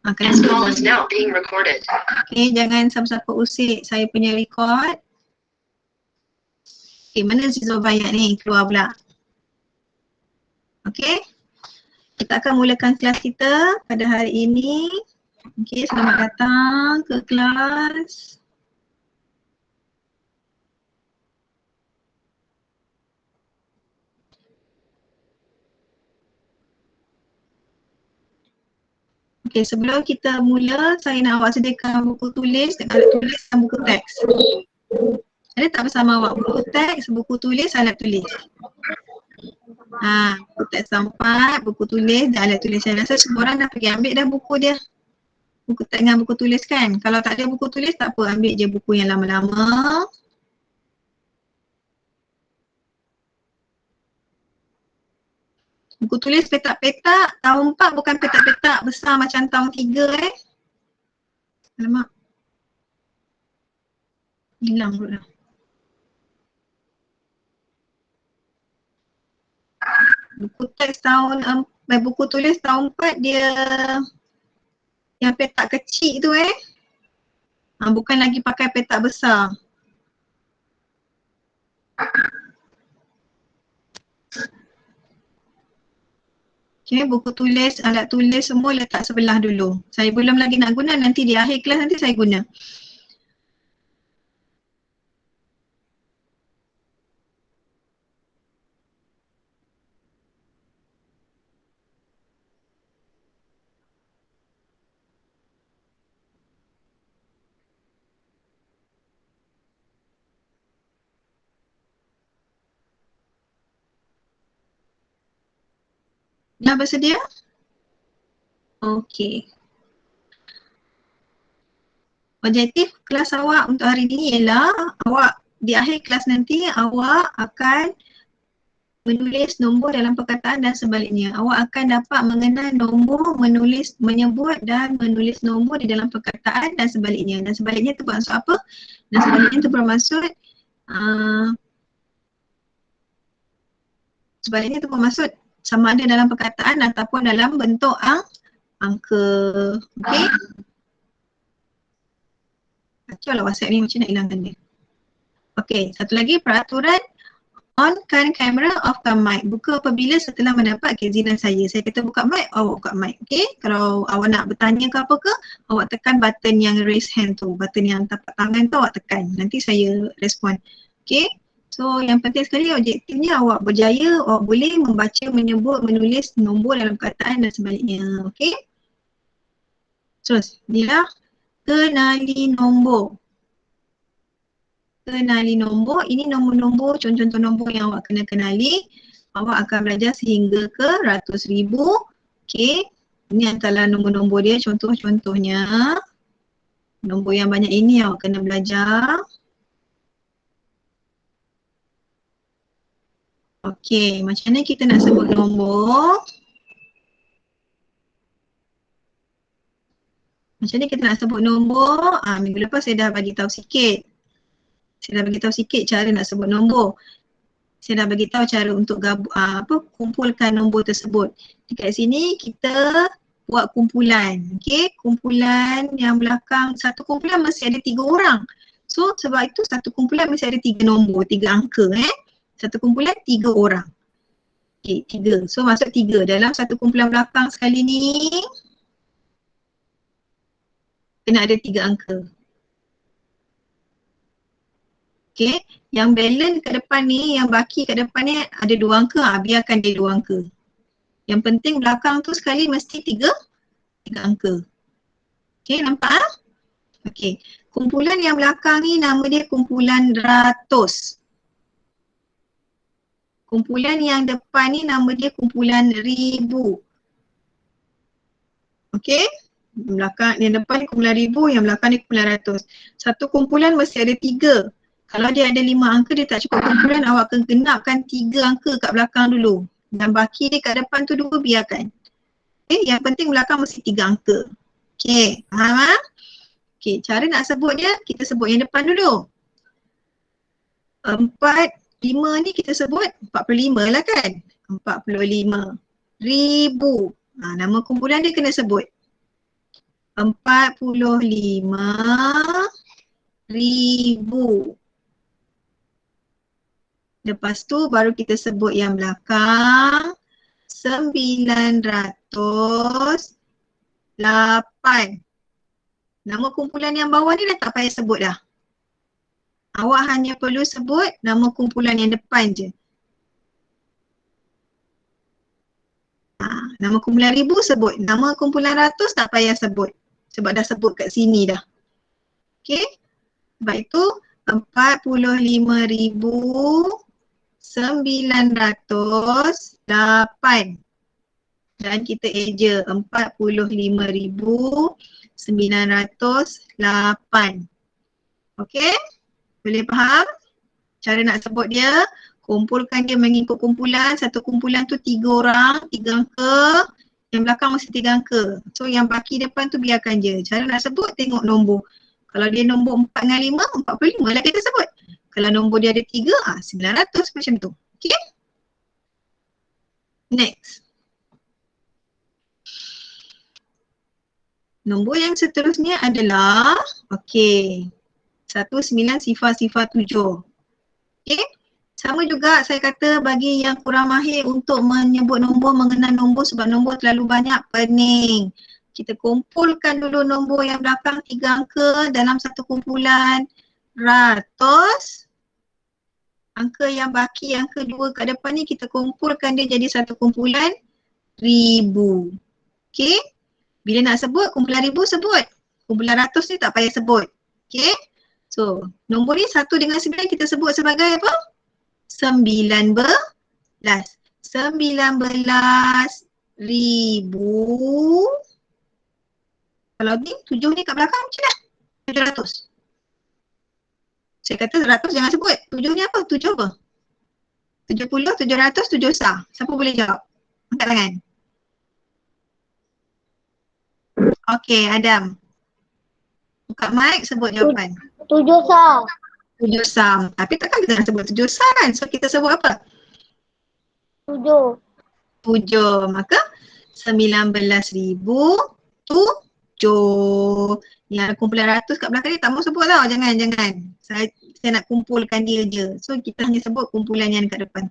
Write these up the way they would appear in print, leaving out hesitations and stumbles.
This call is now being recorded. Okay, jangan siapa-siapa usik saya punya record. Okay, mana si Zubaiyat ni? Keluar pula. Okay, kita akan mulakan kelas kita pada hari ini. Okay, selamat datang ke kelas. Okay, sebelum kita mula, saya nak awak sediakan buku tulis, alat tulis dan buku teks. Ada tak bersama awak buku teks, buku tulis, alat tulis? Buku teks 4, buku tulis dan alat tulis. Saya rasa semua orang dah pergi ambil dah buku dia. Buku teks dengan buku tulis kan? Kalau tak ada buku tulis tak apa, ambil je buku yang lama-lama. Buku tulis petak-petak, tahun 4 bukan petak-petak besar macam tahun 3 Alamak. Hilang pula. Buku teks buku tulis tahun 4 dia yang petak kecil tu bukan lagi pakai petak besar. Okay, buku tulis, alat tulis semua letak sebelah dulu. Saya belum lagi nak guna, nanti di akhir kelas nanti saya guna. Dah bersedia? Okey. Objektif kelas awak untuk hari ini ialah awak di akhir kelas nanti awak akan menulis nombor dalam perkataan dan sebaliknya. Awak akan dapat mengenal nombor, menyebut dan menulis nombor di dalam perkataan dan sebaliknya. Dan sebaliknya itu bermaksud apa? Dan sebaliknya itu bermaksud sama ada dalam perkataan ataupun dalam bentuk angka. Okey? Kacau lah WhatsApp ni, macam nak hilangkan dia. Okey, satu lagi peraturan on-kan kamera, off-kan mic. Buka apabila setelah mendapat keizinan saya. Saya kata buka mic, awak buka mic. Okey, kalau awak nak bertanya ke apa ke, awak tekan button yang raise hand tu. Button yang tapak tangan tu awak tekan. Nanti saya respon. Okey. So yang penting sekali objektifnya awak berjaya, awak boleh membaca, menyebut, menulis nombor dalam perkataan dan sebaliknya. Okey. Terus, inilah kenali nombor. Kenali nombor, ini nombor-nombor, contoh-contoh nombor yang awak kena kenali. Awak akan belajar sehingga ke ratus ribu. Okey. Ini antara nombor-nombor dia, contoh-contohnya. Nombor yang banyak ini awak kena belajar. Okey, macam mana kita nak sebut nombor? Macam mana kita nak sebut nombor? Minggu lepas saya dah bagi tahu sikit. Cara nak sebut nombor. Saya dah bagi tahu cara untuk kumpulkan nombor tersebut. Dekat sini kita buat kumpulan. Okey, kumpulan yang belakang, satu kumpulan mesti ada 3 orang. So sebab itu satu kumpulan mesti ada 3 nombor, 3 angka Satu kumpulan 3 orang. Okey, 3. So masuk 3. Dalam satu kumpulan belakang sekali ni kena ada 3 angka. Okey, yang balance kat depan ni, yang baki kat depan ni ada 2 angka, biarkan dia 2 angka. Yang penting belakang tu sekali mesti 3 angka. Okey, nampak Okey, kumpulan yang belakang ni nama dia kumpulan ratus. Kumpulan yang depan ni nama dia kumpulan ribu. Okey, belakang yang depan ni kumpulan ribu, yang belakang ni kumpulan ratus. Satu kumpulan mesti ada 3. Kalau dia ada 5 angka, dia tak cukup kumpulan, awak akan genapkan 3 angka kat belakang dulu. Dan baki dia kat depan tu 2 biarkan. Okey, yang penting belakang mesti 3 angka. Okey, faham Okey, cara nak sebut dia, kita sebut yang depan dulu. 5 ni kita sebut 45 lah kan. 45 ribu. Nama kumpulan dia kena sebut. 45,000. Lepas tu baru kita sebut yang belakang 908. Nama kumpulan yang bawah ni dah tak payah sebut dah. Awak hanya perlu sebut nama kumpulan yang depan je. Nama kumpulan ribu sebut, nama kumpulan ratus tak payah sebut. Sebab dah sebut kat sini dah. Okay. Sebab itu 45,908 dan kita eja 45,908. Okay, boleh faham cara nak sebut dia? Kumpulkan dia mengikut kumpulan. Satu kumpulan tu 3 orang, 3 angka. Yang belakang mesti 3 angka. So yang baki depan tu biarkan je. Cara nak sebut tengok nombor. Kalau dia nombor 4 dengan 5, 45 lah kita sebut. Kalau nombor dia ada 3, 900 macam tu. Okay. Next. Nombor yang seterusnya adalah, okay, 19,007. Okay. Sama juga saya kata bagi yang kurang mahir untuk menyebut nombor, mengenal nombor sebab nombor terlalu banyak, pening. Kita kumpulkan dulu nombor yang belakang 3 angka dalam satu kumpulan ratus. Angka yang baki, angka 2 kat depan ni kita kumpulkan dia jadi satu kumpulan ribu. Okay. Bila nak sebut kumpulan ribu sebut. Kumpulan ratus ni tak payah sebut. Okay. So nombor ni 1 dengan 9 kita sebut sebagai apa? 19. 19,000. Kalau ni 7 ni kat belakang macam mana? 700. Saya kata 100 jangan sebut. 7 ni apa? 7 apa? 70, 700, 7 sah. Siapa boleh jawab? Angkat tangan. Okay, Adam. Buka mic, sebut jawapan. 7 sah. 7 sah. Tapi takkan kita nak sebut 7 sah kan? So kita sebut apa? 7. 7. Maka 19,007. Yang kumpulan ratus kat belakang ni tak mau sebut tau. Jangan. Saya nak kumpulkan dia je. So kita hanya sebut kumpulan yang kat depan.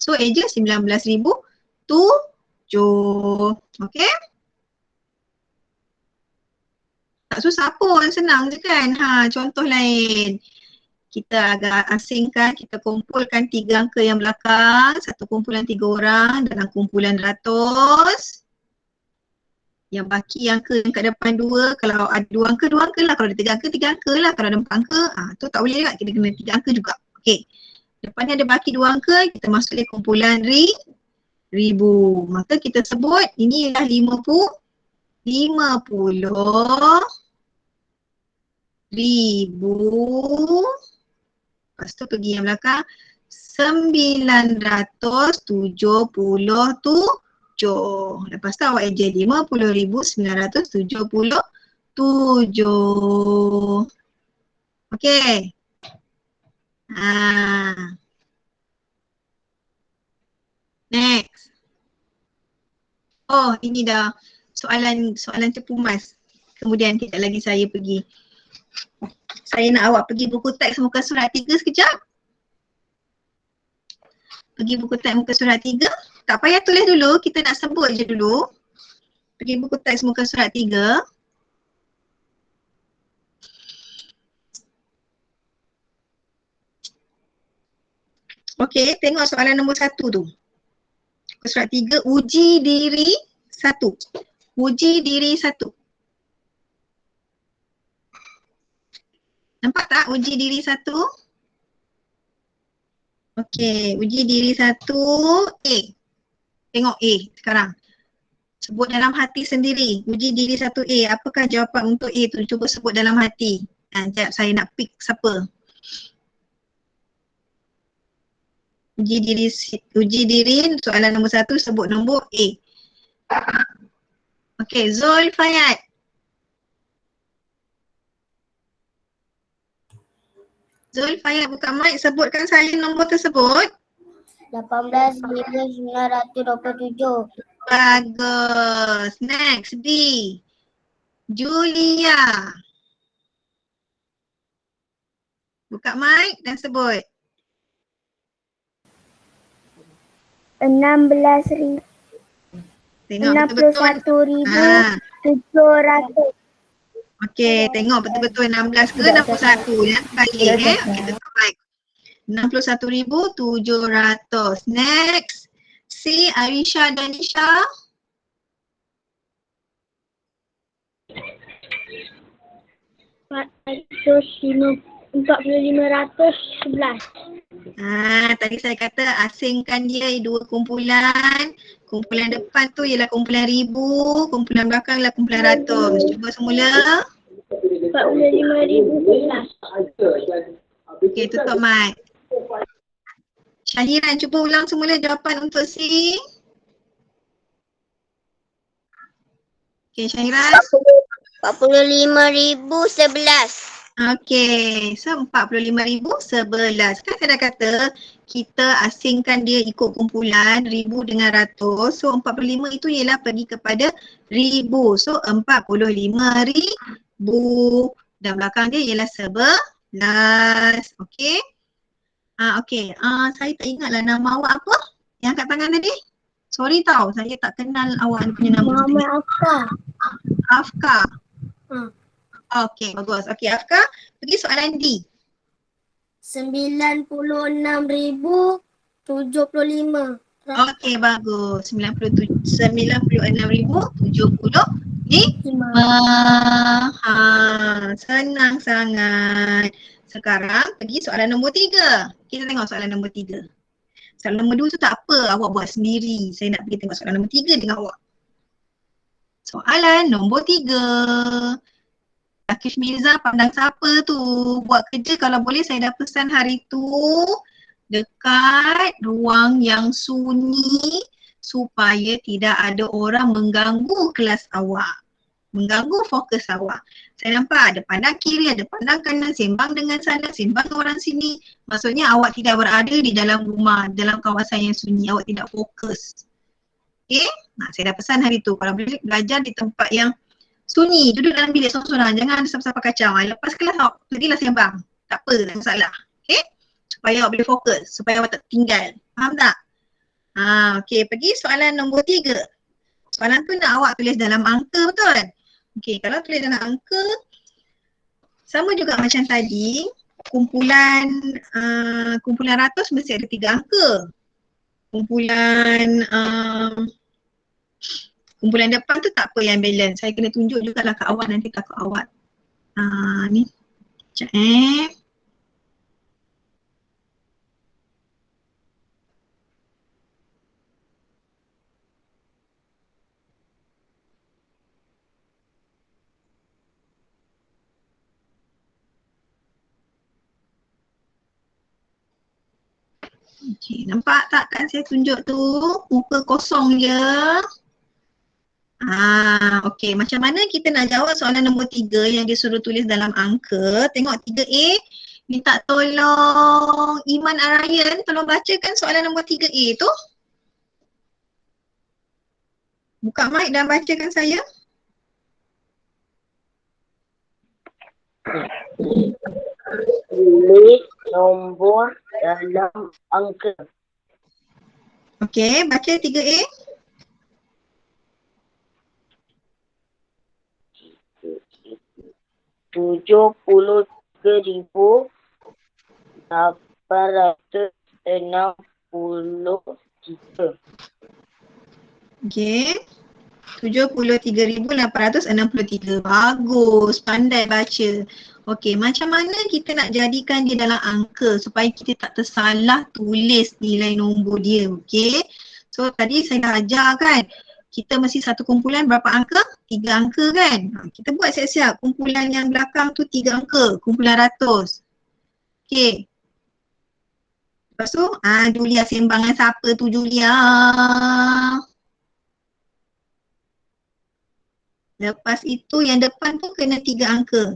So eja 19,007. Okay? Tak susah pun, senang je kan. Contoh lain. Kita agak asingkan, kita kumpulkan 3 angka yang belakang, satu kumpulan 3 orang dalam kumpulan ratus. Yang baki angka yang kat depan 2, kalau ada 2 angka lah. Kalau ada 3 angka, 3 angka lah. Kalau ada 4 angka, tu tak boleh juga, kita kena 3 angka juga. Okay. Depannya ada baki 2 angka, kita masuk dia kumpulan ribu. Maka kita sebut ini ialah 50,000. Lepas tu pergi yang belakang 977. Lepas tu awak eja 50,977. Okay. Next. Oh, ini dah soalan cepu mas. Kemudian kejap lagi saya pergi. Saya nak awak pergi buku teks muka surat 3 sekejap. Pergi buku teks muka surat 3. Tak payah tulis dulu, kita nak sebut je dulu. Pergi buku teks muka surat 3. Okey, tengok soalan nombor 1 tu. Muka surat 3, uji diri 1. Uji diri 1. Nampak tak uji diri 1? Okey, uji diri 1 A. Tengok A sekarang. Sebut dalam hati sendiri. Uji diri 1 A. Apakah jawapan untuk A tu? Cuba sebut dalam hati. Sekejap saya nak pick siapa. Uji diri soalan nombor 1 sebut nombor A. Okey, Zul Fayat. Zul Fayat buka mic, sebutkan salin nombor tersebut. 18,927. Bagus. Next, D. Julia. Buka mic dan sebut. 16.000. Tengok betul-betul. 61.700. Okey, tengok betul-betul 16 ke 61 ya. Balik Okey, tutup mic. 61,700. Next. Si Aisha dan Nisha. 4.511. Tadi saya kata asingkan dia dua kumpulan. Kumpulan depan tu ialah kumpulan ribu, kumpulan belakang ialah kumpulan ratus. Cuba semula. 45.011. Okey, tutup mic. Syahiran, cuba ulang semula jawapan untuk si. Okey, Syahiran. 45.011. Okey, so 45,011. Kan saya dah kata kita asingkan dia ikut kumpulan ribu dengan ratus. So 45 itu ialah pergi kepada ribu. So 45,000 dan belakang dia ialah 11. Okey. Okey. Saya tak ingatlah nama awak apa yang kat tangan tadi. Sorry tau, saya tak kenal awak punya nama tu tadi. Mama Afka. Afka. Hmm. Okey, bagus. Okey, Afka, pergi soalan D. 96.075. Okey, bagus. 96,075. Senang sangat. Sekarang pergi soalan nombor 3. Kita tengok soalan nombor 3. Soalan nombor 2 tu tak apa, awak buat sendiri. Saya nak pergi tengok soalan nombor 3 dengan awak. Soalan nombor 3. Akif Mirza pandang siapa tu? Buat kerja kalau boleh saya dah pesan hari tu dekat ruang yang sunyi supaya tidak ada orang mengganggu kelas awak. Mengganggu fokus awak. Saya nampak ada pandang kiri, ada pandang kanan, sembang dengan sana, sembang dengan orang sini. Maksudnya awak tidak berada di dalam rumah, dalam kawasan yang sunyi. Awak tidak fokus. Okay? Saya dah pesan hari tu kalau boleh belajar di tempat yang sunyi, duduk dalam bilik seorang-seorang, jangan ada siapa-siapa kacau. Lepas kelas awak pergilah sembang. Tak apa, tak masalah. Okay? Supaya awak boleh fokus, supaya awak tak tinggal. Faham tak? Okay, pergi soalan nombor 3. Soalan tu nak awak tulis dalam angka, betul? Okay, kalau tulis dalam angka, sama juga macam tadi, kumpulan ratus mesti ada 3 angka. Kumpulan depan tu tak apa yang balance. Saya kena tunjuk jugalah kat awak, nanti takut awak. Ni. Sekejap Okay, nampak tak kan saya tunjuk tu? Muka kosong je. Okay, macam mana kita nak jawab soalan nombor 3 yang dia suruh tulis dalam angka. Tengok 3A, minta tolong Iman Arayan, tolong bacakan soalan nombor 3A tu. Buka mic dan bacakan saya. Tulis nombor dalam angka. Okay, baca 3A. 73,863. Okay. 73,863. Bagus, pandai baca. Okey, macam mana kita nak jadikan dia dalam angka supaya kita tak tersalah tulis nilai nombor dia, okey? So tadi saya dah ajar kan, kita mesti satu kumpulan berapa angka? 3 angka kan? Kita buat siap-siap, kumpulan yang belakang tu 3 angka, kumpulan ratus. Okey. Lepas tu, Julia sembang dengan siapa tu Julia? Lepas itu yang depan tu kena 3 angka.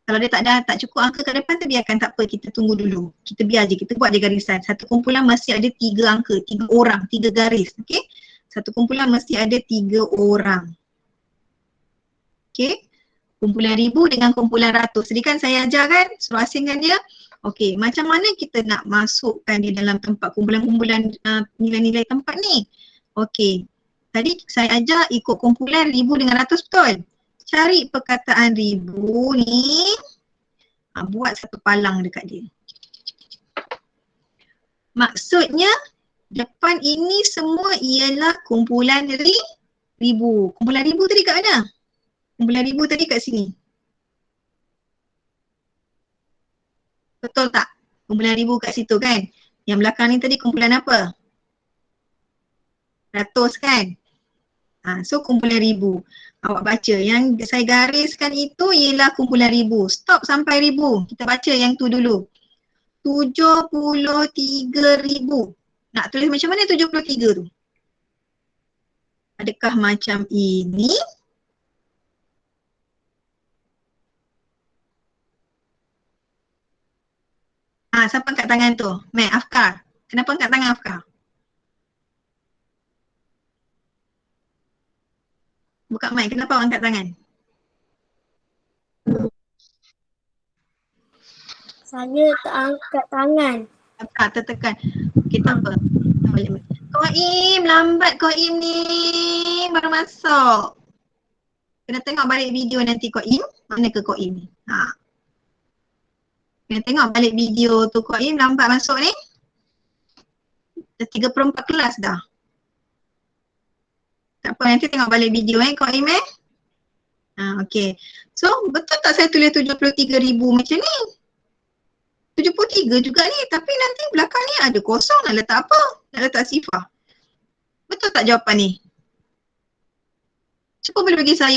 Kalau dia tak cukup angka kat depan tu biarkan, tak apa, kita tunggu dulu. Kita biar je, kita buat je garisan. Satu kumpulan mesti ada 3 angka, 3 orang, 3 garis. Okey? Satu kumpulan mesti ada 3 orang. Okay. Kumpulan ribu dengan kumpulan ratus. Jadi kan saya ajar kan, suruh asingkan dia. Okay, macam mana kita nak masukkan di dalam tempat kumpulan-kumpulan nilai-nilai tempat ni? Okay, tadi saya ajar ikut kumpulan ribu dengan ratus, betul? Cari perkataan ribu ni, buat satu palang dekat dia. Maksudnya depan ini semua ialah kumpulan ribu. Kumpulan ribu tadi kat mana? Kumpulan ribu tadi kat sini. Betul tak? Kumpulan ribu kat situ kan? Yang belakang ni tadi kumpulan apa? Ratus kan? So kumpulan ribu. Awak baca yang saya gariskan itu ialah kumpulan ribu. Stop sampai ribu. Kita baca yang tu dulu. 73,000. Nak tulis macam mana 73 tu? Adakah macam ini? Siapa angkat tangan tu? Mek, Afkar. Kenapa angkat tangan Afkar? Buka mic, kenapa awak angkat tangan? Saya tak angkat tangan. Tertekan. Okey, tak apa. Qaim, lambat Qaim ni. Baru masuk. Kena tengok balik video nanti Qaim. Mana ke Qaim ni? Kena tengok balik video tu Qaim, lambat masuk ni. Dah 3/4 kelas dah. Tak apa, nanti tengok balik video Qaim okey. So, betul tak saya tulis 73,000 macam ni? 73 juga ni, tapi nanti belakang ni ada kosong, nak letak apa? Nak letak sifar. Betul tak jawapan ni? Siapa boleh bagi tahu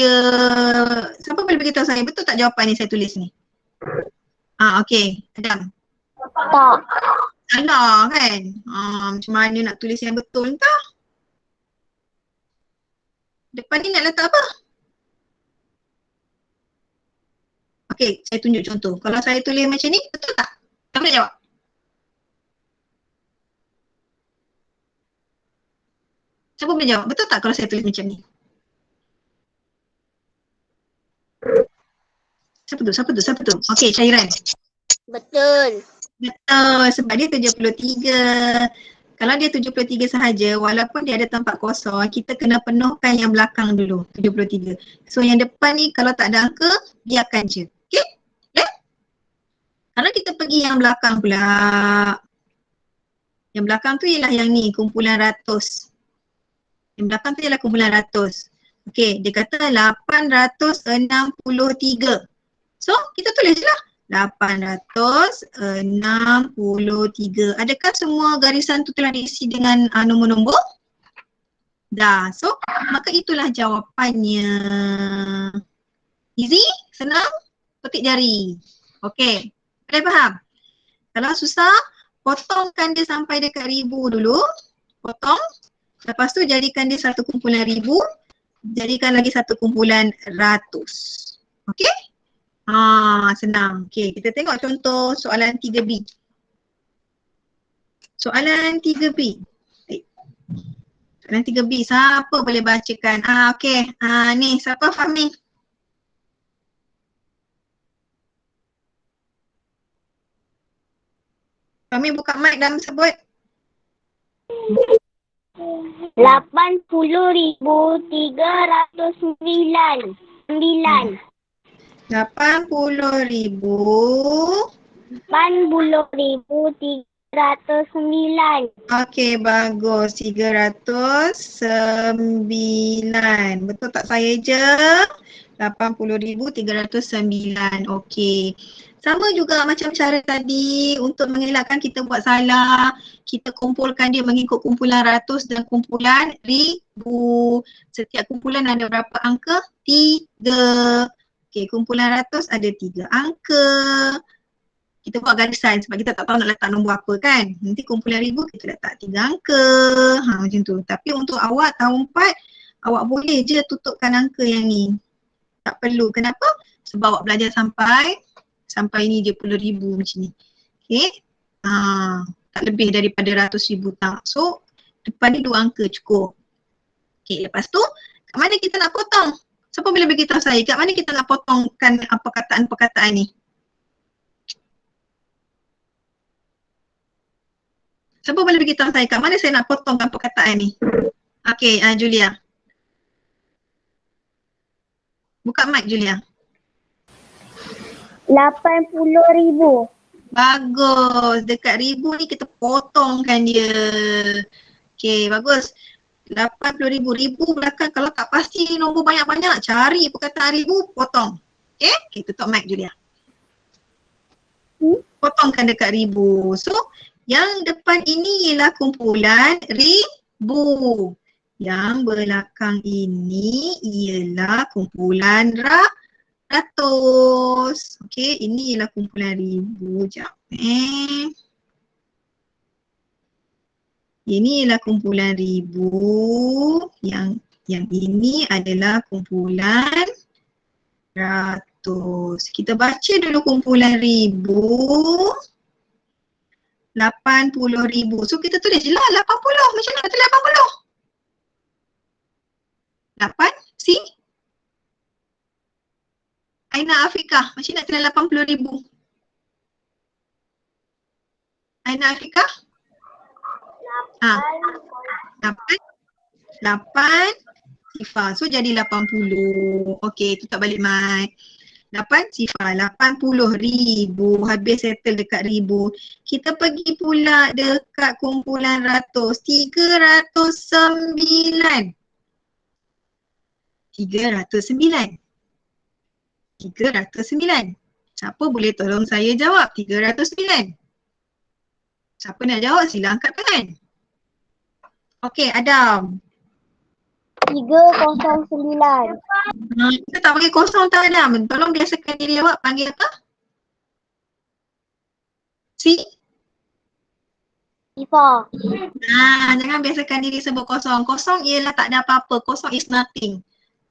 saya, betul tak jawapan ni saya tulis ni? Okey, Adam. Tak. Salah kan? Macam mana nak tulis yang betul entah? Depan ni nak letak apa? Okey, saya tunjuk contoh. Kalau saya tulis macam ni, betul tak? Siapa nak jawab? Siapa boleh jawab? Betul tak kalau saya tulis macam ni? Siapa tu? Okey, Syairan. Betul. Betul, sebab dia 73. Kalau dia 73 sahaja, walaupun dia ada tempat kosong, kita kena penuhkan yang belakang dulu, 73. So yang depan ni kalau tak ada angka, biarkan je. Okey? Kalau kita pergi yang belakang pula, yang belakang tu ialah yang ni, kumpulan ratus. Yang belakang tu ialah kumpulan ratus. Okey, dia kata 863. So, kita tulis je lah. 863. Adakah semua garisan tu telah diisi dengan nombor-nombor? Dah. So, maka itulah jawapannya. Easy? Senang? Petik jari. Okey. Boleh faham? Kalau susah, potongkan dia sampai dekat ribu dulu. Potong. Lepas tu jadikan dia satu kumpulan ribu. Jadikan lagi satu kumpulan ratus. Okey? Senang. Okey, kita tengok contoh soalan 3B. Soalan 3B. Soalan 3B, siapa boleh bacakan? Okey, ni siapa Fahmi? Fahmi buka mic dan sebut. 80,309. 80,309. 80,309. Okey, bagus. 309. Betul tak saya je? 80,309. Okey. Sama juga macam cara tadi, untuk mengelakkan kita buat salah, kita kumpulkan dia mengikut kumpulan ratus dan kumpulan ribu. Setiap kumpulan ada berapa angka? 3. Okey, kumpulan ratus ada 3 angka. Kita buat garisan sebab kita tak tahu nak letak nombor apa kan. Nanti kumpulan ribu kita letak 3 angka. Macam tu. Tapi untuk awak tahun 4, awak boleh je tutupkan angka yang ni. Tak perlu. Kenapa? Sebab awak belajar sampai ni dia puluh ribu macam ni. Okay. Tak lebih daripada ratus ribu tak. So depan ni 2 angka cukup. Okay, lepas tu kat mana kita nak potong? Siapa boleh beritahu saya kat mana kita nak potongkan perkataan-perkataan ni? Siapa boleh beritahu saya kat mana saya nak potongkan perkataan ni? Okey, Julia. Buka mic Julia. 80,000. Bagus. Dekat ribu ni kita potongkan dia. Okey, bagus. 80,000. Ribu belakang kalau tak pasti nombor banyak-banyak, cari perkataan ribu, potong. Okey? Okey, tutup mic Julia. Potongkan dekat ribu. So, yang depan ini ialah kumpulan ribu. Yang belakang ini ialah kumpulan ratus. Okey, ini ialah kumpulan ribu. Sekejap. Ini ialah kumpulan ribu. Yang ini adalah kumpulan ratus. Kita baca dulu kumpulan ribu. 80,000. So kita tulis je lah 80. Macam mana tulis 80? 8 si Aina Afrika. Macam nak tulis 80,000? Aina Afrika? 8 sifar. So jadi 80. Okey, tutup balik mic. 8 sifar, 80,000. Habis settle dekat ribu. Kita pergi pula dekat kumpulan ratus. 309. 309. Siapa boleh tolong saya jawab 309? Siapa nak jawab sila angkat tangan. Okey, Adam. 309. Kita tak panggil kosong tak Adam. Tolong biasakan diri awak panggil apa? Sifar. Jangan biasakan diri sebut kosong. Kosong ialah tak ada apa-apa. Kosong is nothing.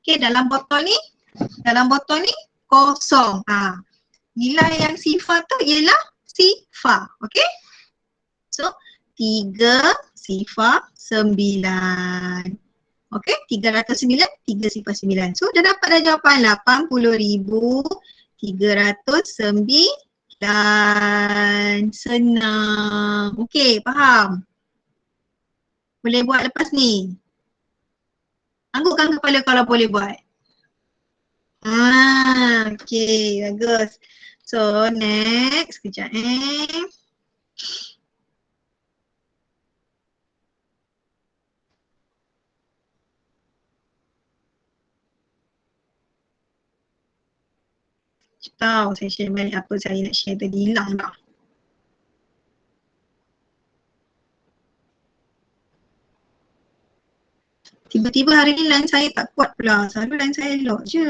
Okey, dalam botol ni kosong. Nilai yang sifar tu ialah sifar. Okey? So, 3 sifar 9. Okey, 309, 3 sifar 9. So, dah dapat dah jawapan 80,309. Senang. Okey, faham? Boleh buat lepas ni? Anggukkan kepala kalau boleh buat. Okey, bagus. So, next. Sekejap tahu saya share balik apa saya nak share tadi, hilang dah. Tiba-tiba hari ni line saya tak kuat pula. Selalu line saya lock je.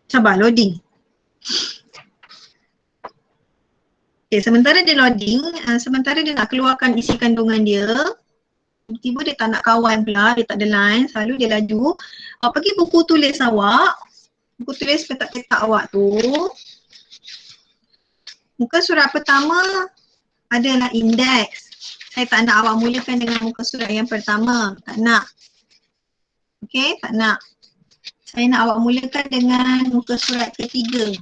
Sabar, loading. Okay, sementara dia loading, sementara dia nak keluarkan isi kandungan dia, tiba-tiba dia tak nak kawan pula, dia tak ada line, selalu dia laju. Pergi buku tulis awak, buku tulis petak-petak awak tu. Muka surat pertama adalah indeks. Saya tak nak awak mulakan dengan muka surat yang pertama, tak nak. Okay, tak nak. Saya nak awak mulakan dengan muka surat ketiga.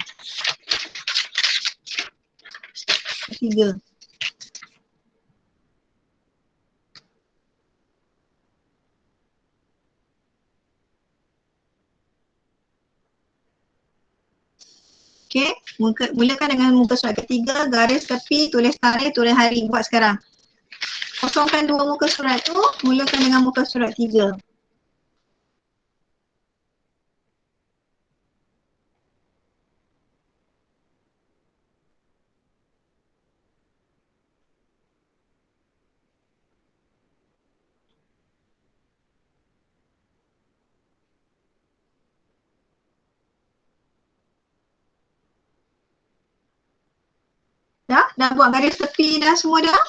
Okay, mulakan dengan muka surat ketiga, garis tepi, tulis tarikh, tulis hari. Buat sekarang. Kosongkan dua muka surat tu, mulakan dengan muka surat 3. Dah? Dah buat garis tepi dah semua dah?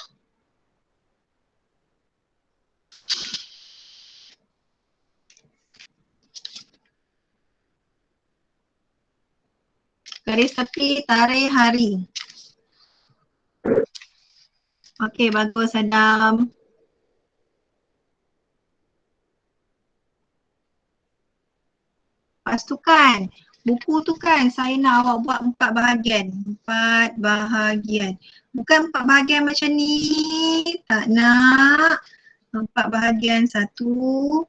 Garis tepi tarikh hari. Okey, bagus Adam. Lepas tu kan, buku tu kan saya nak awak buat 4 bahagian. 4 bahagian. Bukan 4 bahagian macam ni. Tak nak. 4 bahagian. 1, 2,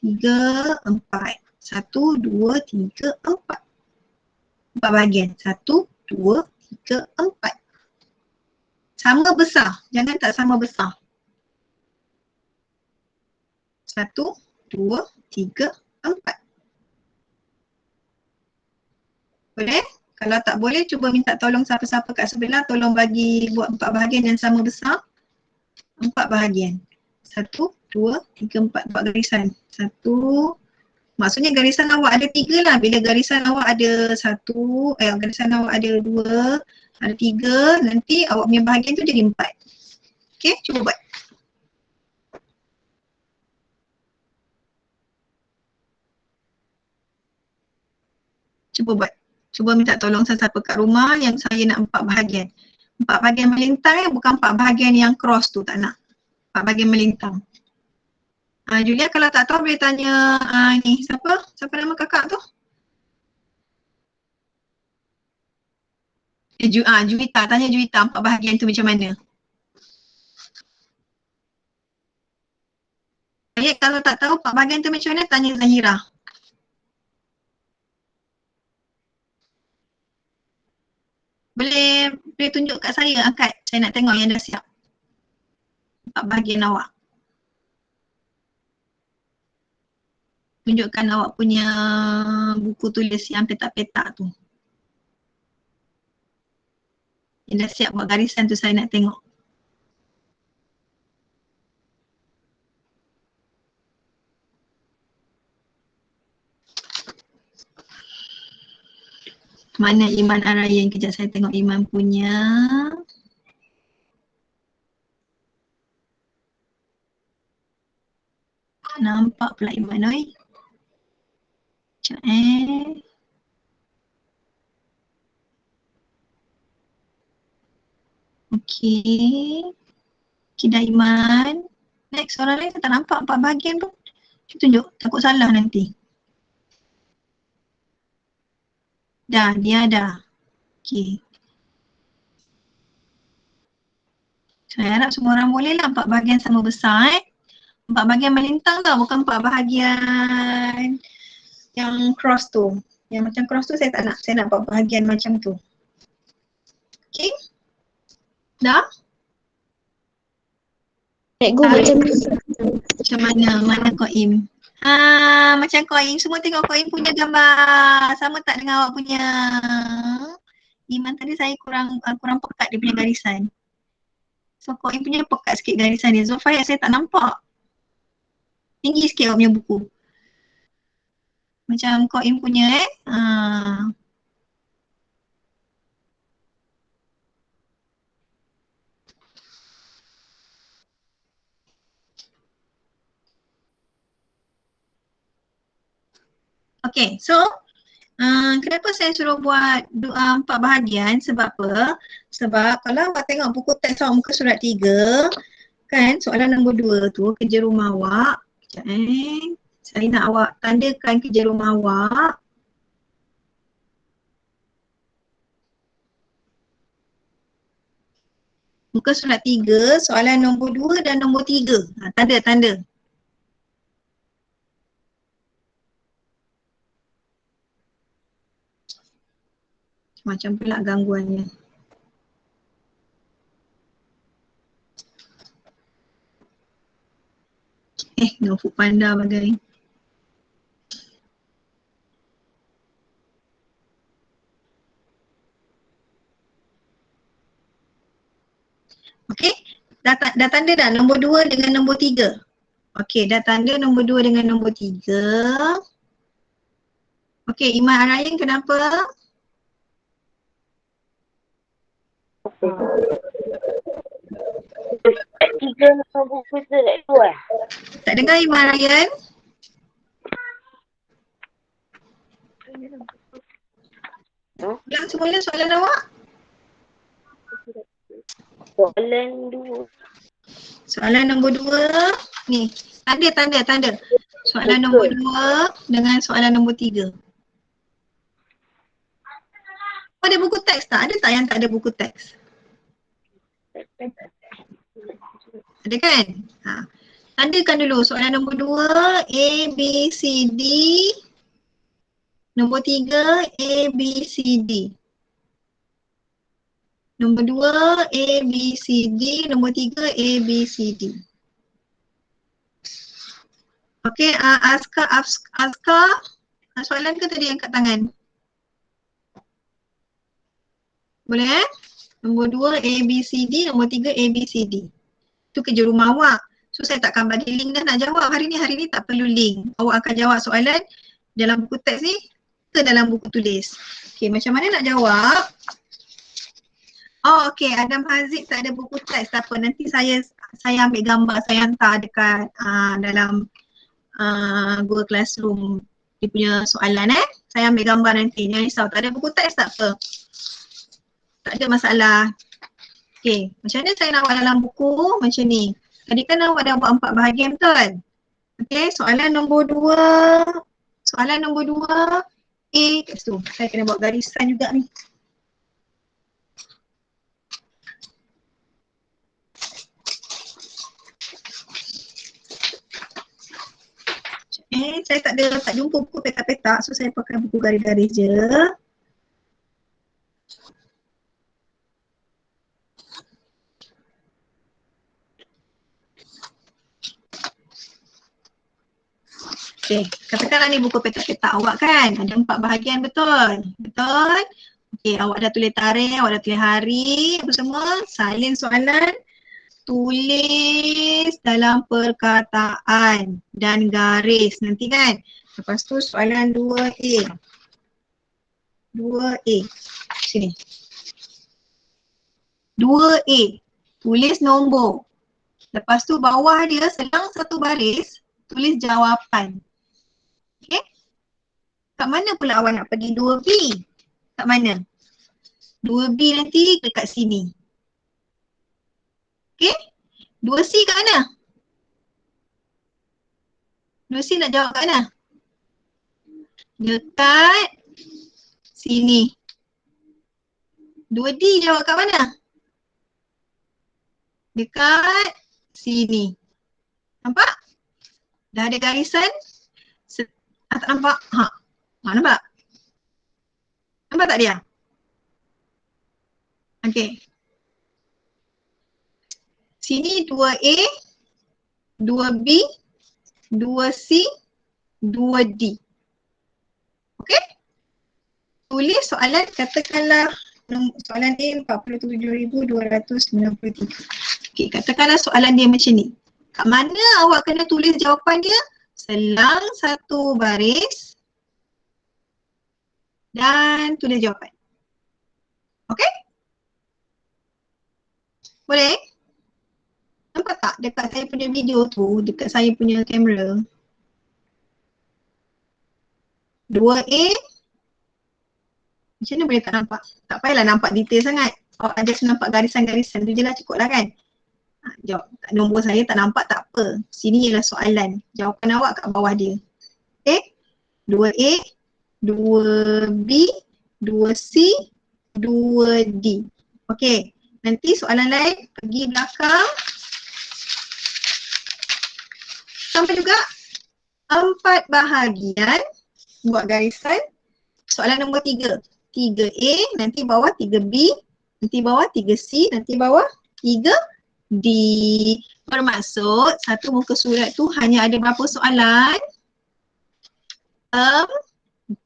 3, 4. 1, 2, 3, 4. 4 bahagian. 1, 2, 3, 4. Sama besar. Jangan tak sama besar. 1, 2, 3, 4. Boleh? Kalau tak boleh, cuba minta tolong siapa-siapa kat sebelah tolong bagi buat 4 bahagian yang sama besar. 4 bahagian. 1, 2, 3, 4. Buat garisan. 1, maksudnya garisan awak ada 3 lah. Bila garisan awak ada 1, garisan awak ada 2, ada 3, nanti awak punya bahagian tu jadi 4. Okay, cuba buat. Cuba buat. Cuba minta tolong sesiapa kat rumah yang saya nak 4 bahagian. 4 bahagian melintang bukan 4 bahagian yang cross tu, tak nak. 4 bahagian melintang. Julia kalau tak tahu boleh tanya ni siapa? Siapa nama kakak tu? Juwita, tanya Juwita 4 bahagian tu macam mana? Baik, kalau tak tahu 4 bahagian tu macam mana, tanya Zahira. Boleh tunjuk kat saya, angkat. Saya nak tengok yang dah siap. 4 bahagian awak. Tunjukkan awak punya buku tulis yang petak-petak tu. Yang dah siap buat garisan tu saya nak tengok. Mana Iman Arayan? Kejap saya tengok Iman punya. Nampak pula Iman oi. Sekejap Okey. Dah Iman. Next orang lain saya tak nampak 4 bahagian pun. Cuba tunjuk, takut salah nanti. Dah, dia dah. Okey. Saya harap semua orang boleh lah 4 bahagian sama besar 4 bahagian melintang tau, bukan 4 bahagian yang cross tu. Yang macam cross tu saya tak nak. Saya nak 4 bahagian macam tu. Okey? Dah? Cikgu macam mana? Mana Qaim? Macam Qaim. Semua tengok Qaim punya gambar. Sama tak dengan awak punya? Iman tadi saya kurang pekat dia punya garisan. So Qaim punya pekat sikit garisan dia. Zulfayat saya tak nampak. Tinggi sikit awak punya buku. Macam Qaim punya Okay, so kenapa saya suruh buat 4 bahagian? Sebab apa? Sebab kalau awak tengok buku teks awak muka surat 3, kan soalan nombor 2 tu kerja rumah awak. Sekejap saya nak awak tandakan kerja rumah awak. Muka surat 3, soalan nombor 2 dan nombor 3. Tanda. Macam pula gangguannya. Dengan Food Panda bagai. Okey, dah tanda dah nombor 2 dengan nombor 3. Okey, dah tanda nombor 2 dengan nombor 3. Okey, Iman Arayan kenapa? Tiga nombor buku tu tak dua. Tak dengar Iman Arayan? Ulang semula soalan awak. Soalan 2. Soalan nombor 2. Ni, tanda. Soalan nombor 2 dengan soalan nombor 3. Ada buku teks tak? Ada tak yang tak ada buku teks? Ada kan? Tandakan dulu soalan nombor 2 A, B, C, D. Nombor 3 A, B, C, D. Nombor 2 A, B, C, D. Nombor 3 A, B, C, D. Okey, Azkar, soalan ke tadi angkat tangan? Boleh Nombor 2 A, B, C, D. Nombor 3 A, B, C, D. Itu kerja rumah awak. So saya takkan bagi link dah nak jawab hari ni tak perlu link. Awak akan jawab soalan dalam buku teks ni ke dalam buku tulis. Okey, macam mana nak jawab? Oh okey, Adam Haziq tak ada buku teks, tak apa. Nanti saya ambil gambar, saya hantar dekat dalam Google Classroom dia punya soalan Saya ambil gambar nanti, jangan risau. Tak ada buku teks tak apa. Tak ada masalah. Okey, macam mana saya nak buat dalam buku? Macam ni. Tadi kan awak dah buat 4 bahagian betul? Okey, soalan nombor 2. Soalan nombor 2 A kat situ. Saya kena buat garisan juga ni. Saya tak jumpa buku petak-petak, so saya pakai buku garis-garis je. Okey, katakanlah ni buku petak-petak awak kan, ada 4 bahagian betul? Betul? Okey, awak dah tulis tarikh, awak dah tulis hari, apa semua, salin soalan, tulis dalam perkataan dan garis nanti kan. Lepas tu soalan 2A. 2A. Sini. 2A. Tulis nombor. Lepas tu bawah dia selang satu baris, tulis jawapan. Okey? Kat mana pula awak nak pergi 2B? Kat mana? 2B nanti dekat sini. Okey? 2C kat mana? 2C nak jawab kat mana? Dekat sini. 2D jawab kat mana? Dekat sini. Nampak? Dah ada garisan? Tak nampak? Nampak? Nampak tak dia? Okey. Sini 2A, 2B, 2C, 2D. Okey? Tulis soalan, katakanlah soalan dia 47,293. Okey, katakanlah soalan dia macam ni. Kat mana awak kena tulis jawapan dia? Selang satu baris dan tulis jawapan. Okey? Boleh? Nampak tak dekat saya punya video tu, dekat saya punya kamera? 2A. Macam mana boleh tak nampak? Tak payahlah nampak detail sangat. Awak just nampak garisan-garisan tu je lah, cukup lah kan? Jawab. Nombor saya tak nampak tak apa. Sini ialah soalan. Jawapan awak kat bawah dia. Okay? 2A, 2B, 2C, 2D. Okay. Nanti soalan lain pergi belakang. Sampai juga 4 bahagian. Buat garisan. Soalan nombor 3. 3A, nanti bawah 3B, nanti bawah 3C, nanti bawah 3D. Bermaksud satu muka surat tu hanya ada berapa soalan? 4.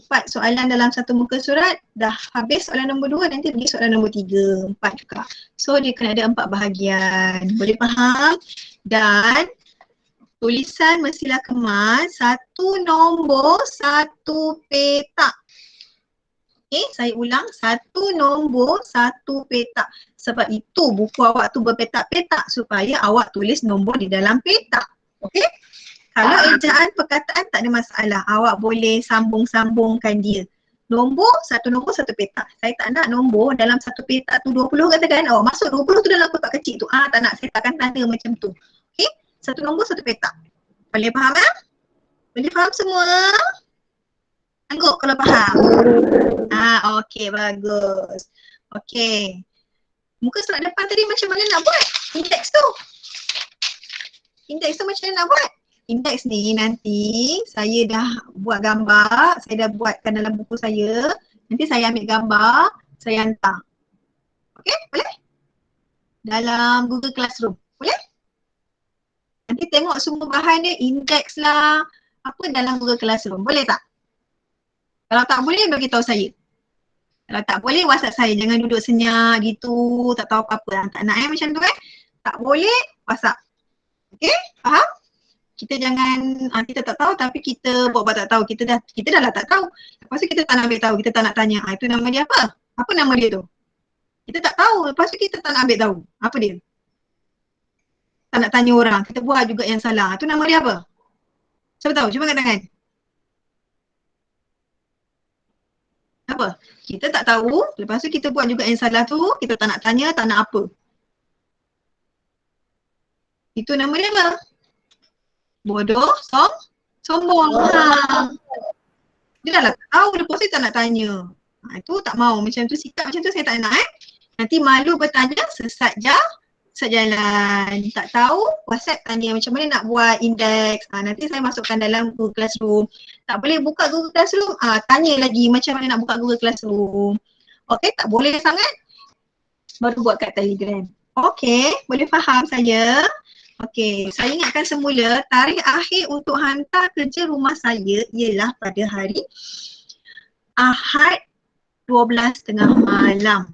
4 soalan dalam satu muka surat. Dah habis soalan nombor 2, nanti pergi soalan nombor 3. 4 juga. So dia kena ada 4 bahagian. Boleh faham? Dan tulisan mestilah kemas 1 nombor 1 petak. Okay, saya ulang 1 nombor 1 petak. Sebab itu buku awak tu berpetak-petak supaya awak tulis nombor di dalam petak. Okay? Kalau ejaan perkataan tak ada masalah. Awak boleh sambung-sambungkan dia. nombor, satu petak. Saya tak nak nombor dalam satu petak tu 20 katakan. Oh, masuk 20 tu dalam kotak kecil tu. Tak nak. Saya takkan tanda macam tu. Okay? Satu nombor, satu petak. Boleh faham Boleh faham semua? Angguk kalau faham. Okey, bagus. Okey. Muka surat depan tadi macam mana nak buat? Indeks tu. Indeks tu macam mana nak buat? Indeks ni nanti saya dah buat gambar, saya dah buatkan dalam buku saya. Nanti saya ambil gambar, saya hantar. Okey, boleh? Dalam Google Classroom. Boleh? Nanti tengok semua bahan dia, indeks lah, apa dalam Google Classroom. Boleh tak? Kalau tak boleh, bagi tahu saya. Kalau tak boleh, WhatsApp saya. Jangan duduk senyap gitu, tak tahu apa-apa. Tak nak macam tu Tak boleh, WhatsApp. Okey, faham? Kita jangan, kita tak tahu tapi kita buat tak tahu. Kita dah lah tak tahu. Lepas tu kita tak nak ambil tahu, kita tak nak tanya. Itu nama dia apa? Apa nama dia tu? Kita tak tahu, lepas tu kita tak nak ambil tahu. Apa dia? Tak nak tanya orang, kita buat juga yang salah. Itu nama dia apa? Siapa tahu? Cuba angkat tangan. Apa? Kita tak tahu, lepas tu kita buat juga yang salah tu, kita tak nak tanya, tak nak apa. Itu nama dia apa? Bodoh, sombong. Dia dah lah tahu, lepas tu tak nak tanya. Itu tak mau, macam tu sikap macam tu saya tak nak Nanti malu bertanya, sesat jalan. Tak tahu, WhatsApp tanya macam mana nak buat indeks. Nanti saya masukkan dalam Google Classroom. Tak boleh buka Google Classroom, tanya lagi macam mana nak buka Google Classroom. Okey, tak boleh sangat, baru buat kat Telegram. Okey, boleh faham saya? Okey, saya ingatkan semula tarikh akhir untuk hantar kerja rumah saya ialah pada hari Ahad 12:30 malam.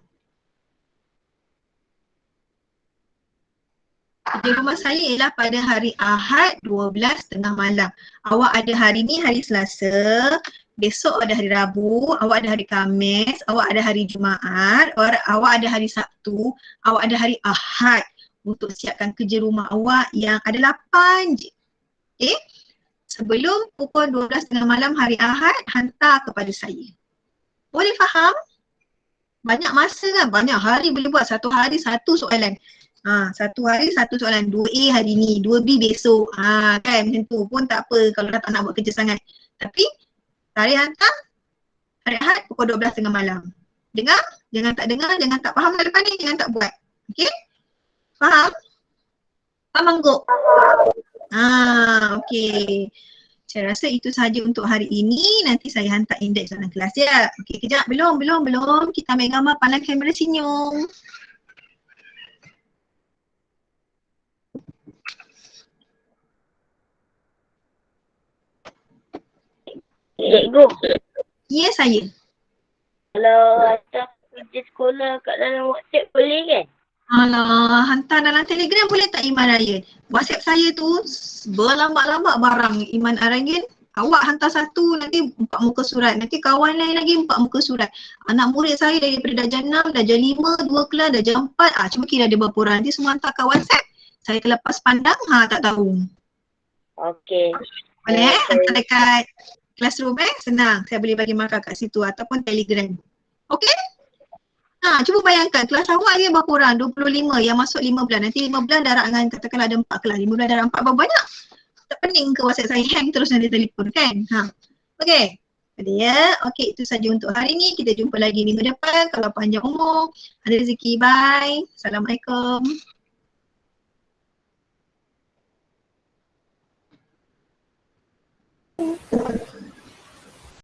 Kerja rumah saya ialah pada hari Ahad 12:30 malam. Awak ada hari ni hari Selasa, besok ada hari Rabu, awak ada hari Khamis, awak ada hari Jumaat, awak ada hari Sabtu, awak ada hari Ahad untuk siapkan kerja rumah awak yang ada 8 je. Okay? Sebelum pukul 12:30 malam hari Ahad, hantar kepada saya. Boleh faham? Banyak masa kan? Banyak hari boleh buat. Satu hari satu soalan. Satu hari satu soalan. 2A hari ni, 2B besok. Kan macam tu pun tak apa kalau dah tak nak buat kerja sangat. Tapi tarikh hantar hari Ahad pukul 12:30 malam. Dengar? Jangan tak dengar, jangan tak faham lepas ni, jangan tak buat. Okay? Faham? Faham Angguk? Okey. Saya rasa itu sahaja untuk hari ini. Nanti saya hantar indeks dalam kelas ya. Okey, kejap. Belum. Kita ambil gambar pandang kamera senyum. Cikgu. Ya, saya. Kalau hantar kerja sekolah kat dalam WhatsApp boleh kan? Alah, hantar dalam Telegram boleh tak Iman Ryan? WhatsApp saya tu berlambak-lambak barang Iman Ryan. Awak hantar satu, nanti 4 muka surat. Nanti kawan lain lagi 4 muka surat. Anak murid saya daripada darjah 6, darjah 5, 2 kelas, darjah 4. Cuma kira ada berapa orang. Nanti semua hantar kat WhatsApp. Saya terlepas pandang, tak tahu. Okey. Boleh hantar dekat Classroom senang. Saya boleh bagi markah kat situ ataupun Telegram. Okey? Cuba bayangkan kelas awak dia berapa orang? 25 yang masuk 5 bulan. Nanti 5 bulan darab dengan katakanlah ada 4 kelas. 5 bulan darab 4 berapa banyak? Tak pening ke WhatsApp saya hang terus nanti telefon kan? Okey. Ada ya. Okey, itu saja untuk hari ni. Kita jumpa lagi minggu depan. Kalau panjang umur, ada rezeki. Bye. Assalamualaikum.